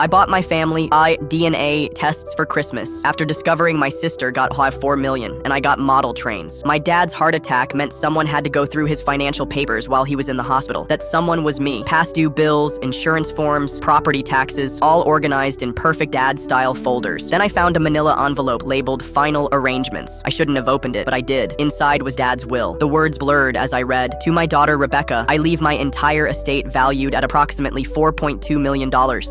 I bought my family DNA tests for Christmas after discovering my sister got 4 million and I got model trains. My dad's heart attack meant someone had to go through his financial papers while he was in the hospital. That someone was me. Past due bills, insurance forms, property taxes, all organized in perfect dad-style folders. Then I found a manila envelope labeled Final Arrangements. I shouldn't have opened it, but I did. Inside was Dad's will. The words blurred as I read, "To my daughter Rebecca, I leave my entire estate valued at approximately $4.2 million.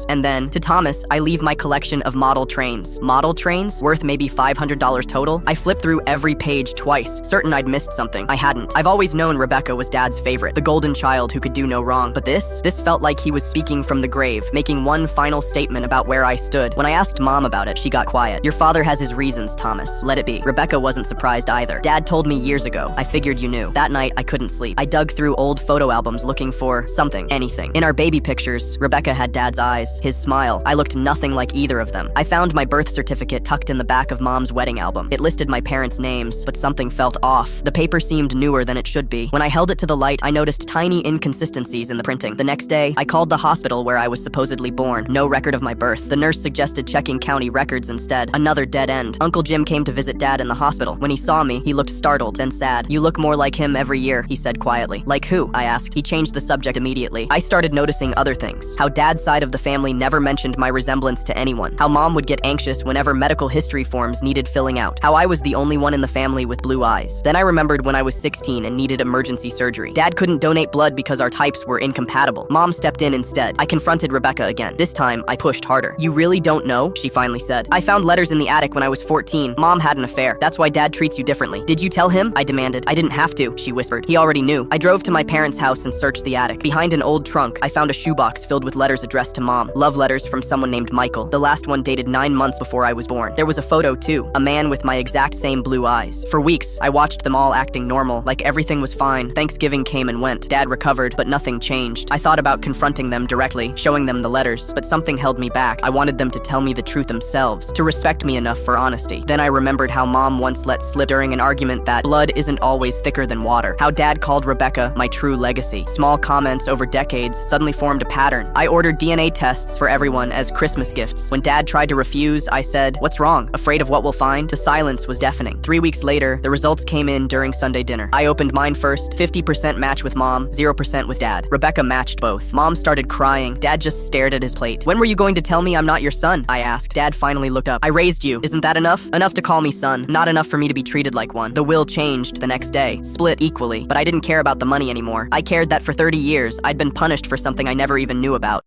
And then, to Thomas, I leave my collection of model trains." Model trains? Worth maybe $500 total? I flipped through every page twice, certain I'd missed something. I hadn't. I've always known Rebecca was Dad's favorite, the golden child who could do no wrong. But this felt like he was speaking from the grave, making one final statement about where I stood. When I asked Mom about it, she got quiet. "Your father has his reasons, Thomas. Let it be." Rebecca wasn't surprised either. "Dad told me years ago. I figured you knew." That night, I couldn't sleep. I dug through old photo albums looking for something, anything. In our baby pictures, Rebecca had Dad's eyes, his smile. I looked nothing like either of them. I found my birth certificate tucked in the back of Mom's wedding album. It listed my parents' names, but something felt off. The paper seemed newer than it should be. When I held it to the light, I noticed tiny inconsistencies in the printing. The next day, I called the hospital where I was supposedly born. No record of my birth. The nurse suggested checking county records instead. Another dead end. Uncle Jim came to visit Dad in the hospital. When he saw me, he looked startled, then sad. "You look more like him every year," he said quietly. "Like who?" I asked. He changed the subject immediately. I started noticing other things. How Dad's side of the family never mentioned my resemblance to anyone. How Mom would get anxious whenever medical history forms needed filling out. How I was the only one in the family with blue eyes. Then I remembered when I was 16 and needed emergency surgery. Dad couldn't donate blood because our types were incompatible. Mom stepped in instead. I confronted Rebecca again. This time, I pushed harder. "You really don't know?" she finally said. "I found letters in the attic when I was 14. Mom had an affair. That's why Dad treats you differently." "Did you tell him?" I demanded. "I didn't have to," she whispered. "He already knew." I drove to my parents' house and searched the attic. Behind an old trunk, I found a shoebox filled with letters addressed to Mom. Love letters from someone named Michael. The last one dated 9 months before I was born. There was a photo too, a man with my exact same blue eyes. For weeks, I watched them all acting normal, like everything was fine. Thanksgiving came and went. Dad recovered, but nothing changed. I thought about confronting them directly, showing them the letters, but something held me back. I wanted them to tell me the truth themselves, to respect me enough for honesty. Then I remembered how Mom once let slip during an argument that blood isn't always thicker than water. How Dad called Rebecca my true legacy. Small comments over decades suddenly formed a pattern. I ordered DNA tests for everyone as Christmas gifts. When Dad tried to refuse, I said, "What's wrong? Afraid of what we'll find?" The silence was deafening. 3 weeks later, the results came in during Sunday dinner. I opened mine first, 50% match with Mom, 0% with Dad. Rebecca matched both. Mom started crying. Dad just stared at his plate. "When were you going to tell me I'm not your son?" I asked. Dad finally looked up. "I raised you. Isn't that enough?" "Enough to call me son. Not enough for me to be treated like one." The will changed the next day, split equally, but I didn't care about the money anymore. I cared that for 30 years, I'd been punished for something I never even knew about.